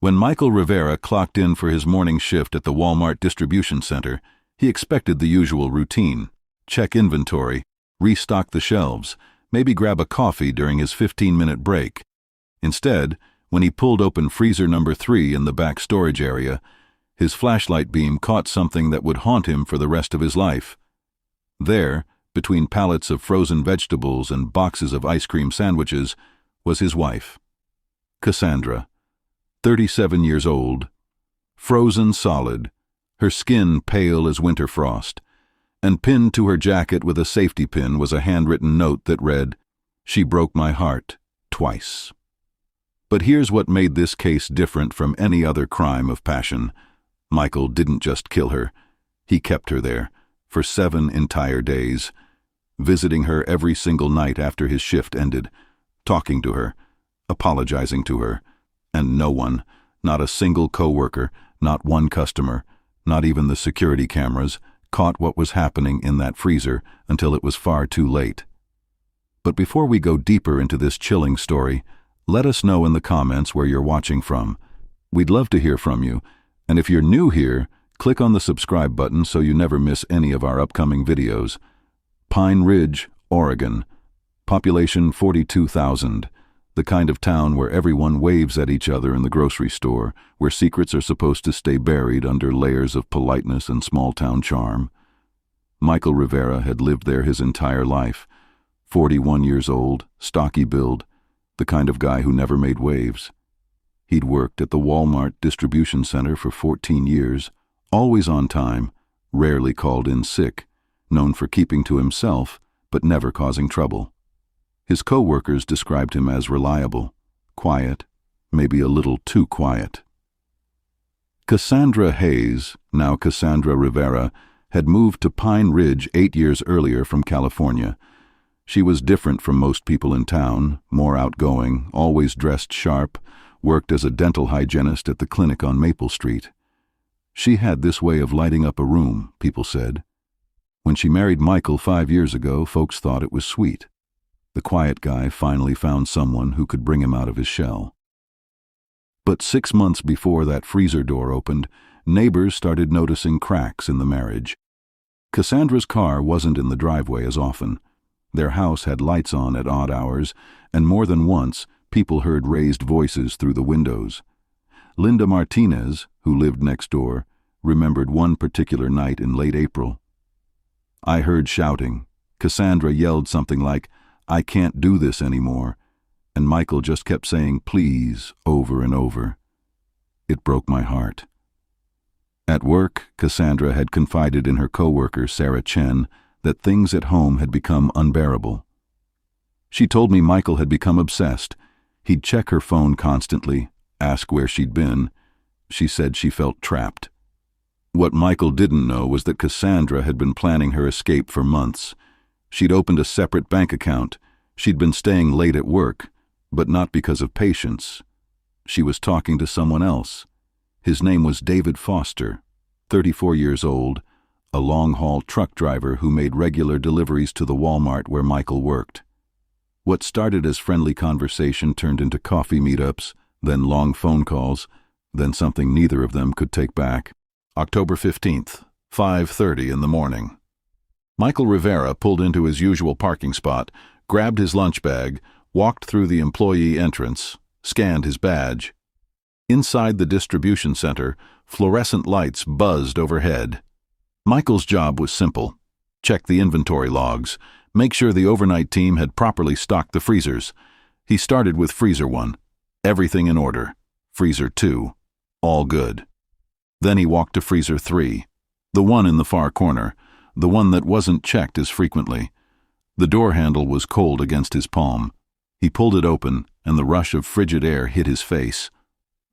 When Michael Rivera clocked in for his morning shift at the Walmart distribution center, he expected the usual routine: check inventory, restock the shelves, maybe grab a coffee during his 15-minute break. Instead, when he pulled open freezer number 3 in the back storage area, his flashlight beam caught something that would haunt him for the rest of his life. There, between pallets of frozen vegetables and boxes of ice cream sandwiches, was his wife, Cassandra, 37 years old, frozen solid, her skin pale as winter frost, and pinned to her jacket with a safety pin was a handwritten note that read, "She broke my heart twice." But here's what made this case different from any other crime of passion. Michael didn't just kill her. He kept her there for 7 entire days, visiting her every single night after his shift ended, talking to her, apologizing to her, and no one, not a single coworker, not one customer, not even the security cameras, caught what was happening in that freezer until it was far too late. But before we go deeper into this chilling story, let us know in the comments where you're watching from. We'd love to hear from you, and if you're new here, click on the subscribe button so you never miss any of our upcoming videos. Pine Ridge, Oregon. Population 42,000. The kind of town where everyone waves at each other in the grocery store, where secrets are supposed to stay buried under layers of politeness and small-town charm. Michael Rivera had lived there his entire life. 41 years old, stocky build, the kind of guy who never made waves. He'd worked at the Walmart distribution center for 14 years, always on time, rarely called in sick, known for keeping to himself, but never causing trouble. His co-workers described him as reliable, quiet, maybe a little too quiet. Cassandra Hayes, now Cassandra Rivera, had moved to Pine Ridge 8 years earlier from California. She was different from most people in town, more outgoing, always dressed sharp, worked as a dental hygienist at the clinic on Maple Street. She had this way of lighting up a room, people said. When she married Michael 5 years ago, folks thought it was sweet. The quiet guy finally found someone who could bring him out of his shell. But 6 months before that freezer door opened, neighbors started noticing cracks in the marriage. Cassandra's car wasn't in the driveway as often. Their house had lights on at odd hours, and more than once, people heard raised voices through the windows. Linda Martinez, who lived next door, remembered one particular night in late April. "I heard shouting. Cassandra yelled something like, 'I can't do this anymore,' and Michael just kept saying 'please' over and over. It broke my heart." At work, Cassandra had confided in her coworker, Sarah Chen, that things at home had become unbearable. "She told me Michael had become obsessed. He'd check her phone constantly, ask where she'd been. She said she felt trapped." What Michael didn't know was that Cassandra had been planning her escape for months. She'd opened a separate bank account. She'd been staying late at work, but not because of patience. She was talking to someone else. His name was David Foster, 34 years old, a long-haul truck driver who made regular deliveries to the Walmart where Michael worked. What started as friendly conversation turned into coffee meetups, then long phone calls, then something neither of them could take back. October 15th, 5:30 in the morning. Michael Rivera pulled into his usual parking spot, grabbed his lunch bag, walked through the employee entrance, scanned his badge. Inside the distribution center, fluorescent lights buzzed overhead. Michael's job was simple: check the inventory logs, make sure the overnight team had properly stocked the freezers. He started with freezer 1, everything in order. Freezer 2, all good. Then he walked to freezer 3, the one in the far corner, the one that wasn't checked as frequently. The door handle was cold against his palm. He pulled it open, and the rush of frigid air hit his face.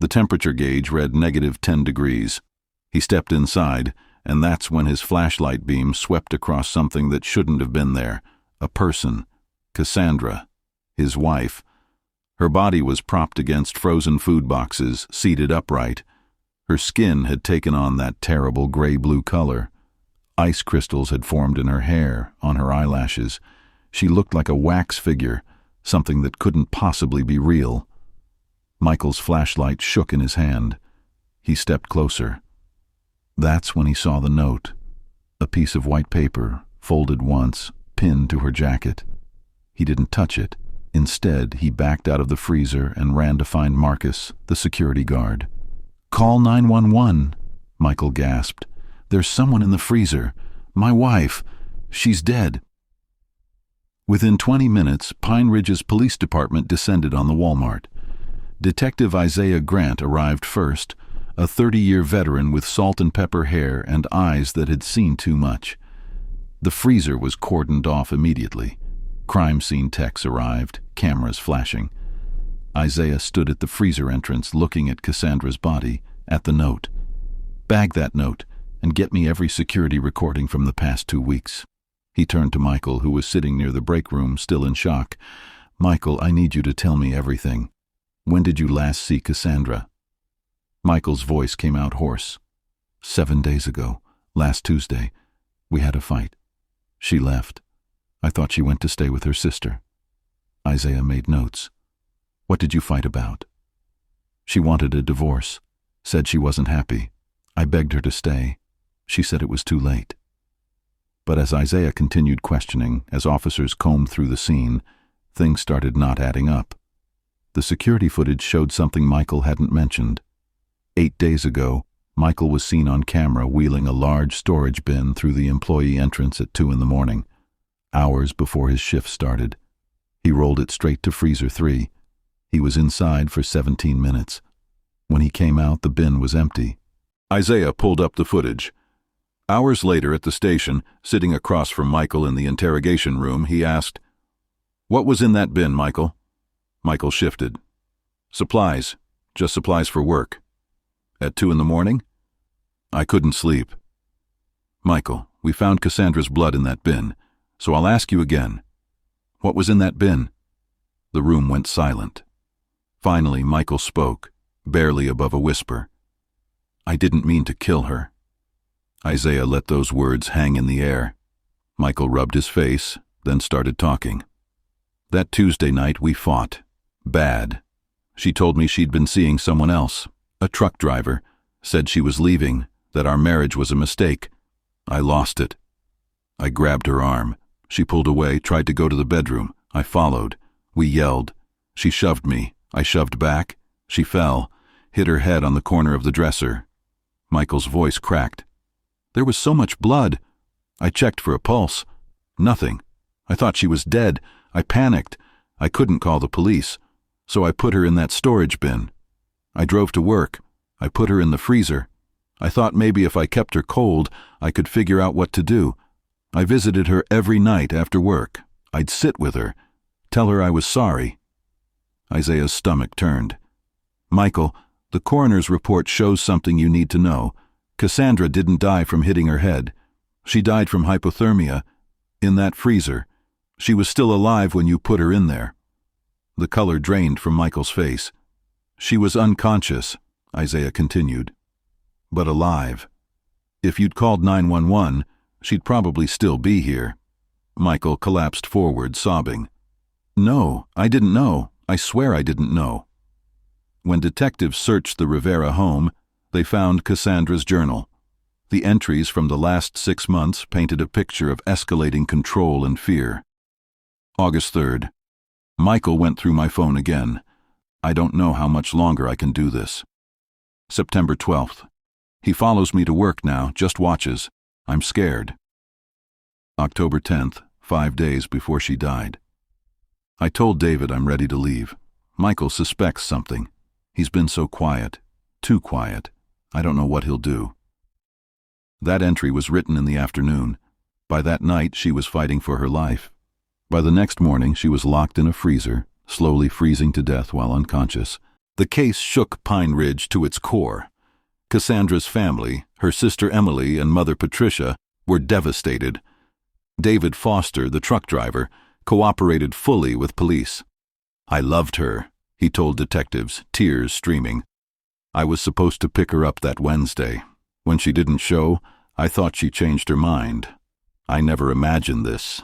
The temperature gauge read -10 degrees. He stepped inside, and that's when his flashlight beam swept across something that shouldn't have been there. A person. Cassandra. His wife. Her body was propped against frozen food boxes, seated upright. Her skin had taken on that terrible gray-blue color. Ice crystals had formed in her hair, on her eyelashes. She looked like a wax figure, something that couldn't possibly be real. Michael's flashlight shook in his hand. He stepped closer. That's when he saw the note. A piece of white paper, folded once, pinned to her jacket. He didn't touch it. Instead, he backed out of the freezer and ran to find Marcus, the security guard. "Call 911, Michael gasped. "There's someone in the freezer. My wife. She's dead." Within 20 minutes, Pine Ridge's police department descended on the Walmart. Detective Isaiah Grant arrived first, a 30-year veteran with salt and pepper hair and eyes that had seen too much. The freezer was cordoned off immediately. Crime scene techs arrived, cameras flashing. Isaiah stood at the freezer entrance looking at Cassandra's body, at the note. "Bag that note, and get me every security recording from the past 2 weeks." He turned to Michael, who was sitting near the break room, still in shock. "Michael, I need you to tell me everything. When did you last see Cassandra?" Michael's voice came out hoarse. 7 days ago, last Tuesday. We had a fight. She left. I thought she went to stay with her sister." Isaiah made notes. "What did you fight about?" "She wanted a divorce. Said she wasn't happy. I begged her to stay. She said it was too late." But as Isaiah continued questioning, as officers combed through the scene, things started not adding up. The security footage showed something Michael hadn't mentioned. 8 days ago, Michael was seen on camera wheeling a large storage bin through the employee entrance at 2 a.m, hours before his shift started. He rolled it straight to freezer 3. He was inside for 17 minutes. When he came out, the bin was empty. Isaiah pulled up the footage. Hours later at the station, sitting across from Michael in the interrogation room, he asked, "What was in that bin, Michael?" Michael shifted. "Supplies. Just supplies for work." "At 2 a.m? "I couldn't sleep." "Michael, we found Cassandra's blood in that bin, so I'll ask you again. What was in that bin?" The room went silent. Finally, Michael spoke, barely above a whisper. "I didn't mean to kill her." Isaiah let those words hang in the air. Michael rubbed his face, then started talking. "That Tuesday night we fought. Bad. She told me she'd been seeing someone else, a truck driver, said she was leaving, that our marriage was a mistake. I lost it. I grabbed her arm. She pulled away, tried to go to the bedroom. I followed. We yelled. She shoved me. I shoved back. She fell, hit her head on the corner of the dresser." Michael's voice cracked. "There was so much blood. I checked for a pulse. Nothing. I thought she was dead. I panicked. I couldn't call the police, so I put her in that storage bin. I drove to work. I put her in the freezer. I thought maybe if I kept her cold, I could figure out what to do. I visited her every night after work. I'd sit with her, tell her I was sorry." Isaiah's stomach turned. "Michael, the coroner's report shows something you need to know. Cassandra didn't die from hitting her head. She died from hypothermia. In that freezer. She was still alive when you put her in there." The color drained from Michael's face. "She was unconscious," Isaiah continued, "but alive. If you'd called 911, she'd probably still be here." Michael collapsed forward, sobbing. "No, I didn't know. I swear I didn't know." When detectives searched the Rivera home, they found Cassandra's journal. The entries from the last 6 months painted a picture of escalating control and fear. August 3rd. Michael went through my phone again. "I don't know how much longer I can do this." September 12th. "He follows me to work now, just watches. I'm scared." October 10th, 5 days before she died. "I told David I'm ready to leave. Michael suspects something. He's been so quiet. Too quiet. I don't know what he'll do." That entry was written in the afternoon. By that night, she was fighting for her life. By the next morning, she was locked in a freezer, slowly freezing to death while unconscious. The case shook Pine Ridge to its core. Cassandra's family, her sister Emily and mother Patricia, were devastated. David Foster, the truck driver, cooperated fully with police. "I loved her," he told detectives, tears streaming. "I was supposed to pick her up that Wednesday. When she didn't show, I thought she changed her mind. I never imagined this."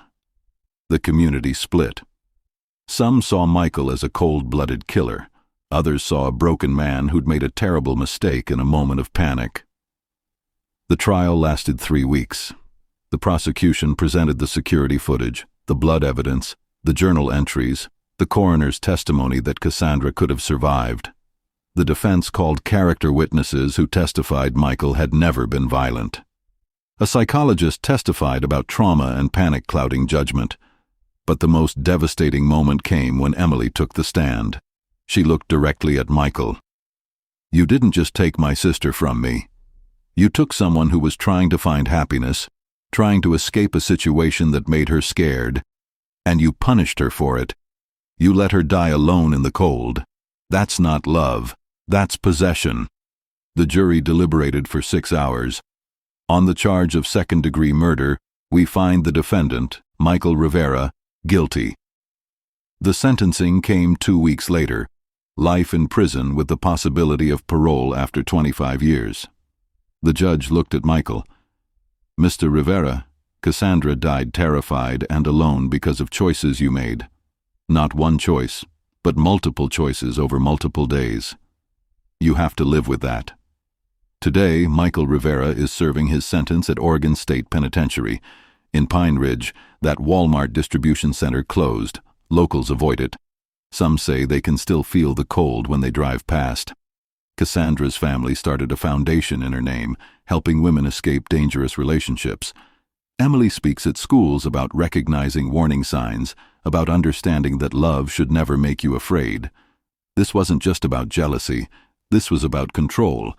The community split. Some saw Michael as a cold-blooded killer. Others saw a broken man who'd made a terrible mistake in a moment of panic. The trial lasted 3 weeks. The prosecution presented the security footage, the blood evidence, the journal entries, the coroner's testimony that Cassandra could have survived. The defense called character witnesses who testified Michael had never been violent. A psychologist testified about trauma and panic clouding judgment. But the most devastating moment came when Emily took the stand. She looked directly at Michael. "You didn't just take my sister from me. You took someone who was trying to find happiness, trying to escape a situation that made her scared, and you punished her for it. You let her die alone in the cold. That's not love. That's possession." The jury deliberated for 6 hours. On the charge of second-degree murder, we find the defendant, Michael Rivera, guilty. The sentencing came 2 weeks later, life in prison with the possibility of parole after 25 years. The judge looked at Michael. "Mr. Rivera, Cassandra died terrified and alone because of choices you made. Not one choice, but multiple choices over multiple days. You have to live with that." Today, Michael Rivera is serving his sentence at Oregon State Penitentiary. In Pine Ridge, that Walmart distribution center closed. Locals avoid it. Some say they can still feel the cold when they drive past. Cassandra's family started a foundation in her name, helping women escape dangerous relationships. Emily speaks at schools about recognizing warning signs, about understanding that love should never make you afraid. This wasn't just about jealousy. This was about control,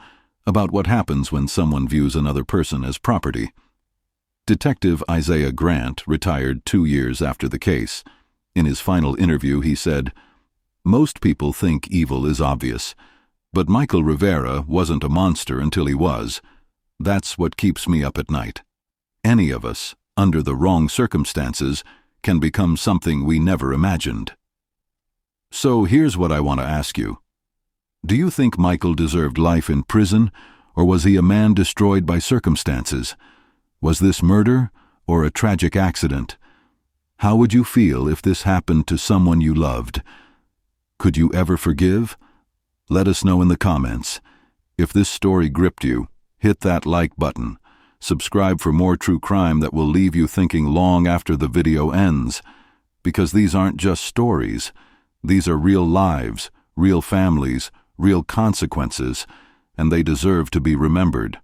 about what happens when someone views another person as property. Detective Isaiah Grant retired 2 years after the case. In his final interview, he said, "Most people think evil is obvious, but Michael Rivera wasn't a monster until he was. That's what keeps me up at night. Any of us, under the wrong circumstances, can become something we never imagined." So here's what I want to ask you. Do you think Michael deserved life in prison, or was he a man destroyed by circumstances? Was this murder or a tragic accident? How would you feel if this happened to someone you loved? Could you ever forgive? Let us know in the comments. If this story gripped you, hit that like button. Subscribe for more true crime that will leave you thinking long after the video ends. Because these aren't just stories. These are real lives, real families, real consequences, and they deserve to be remembered.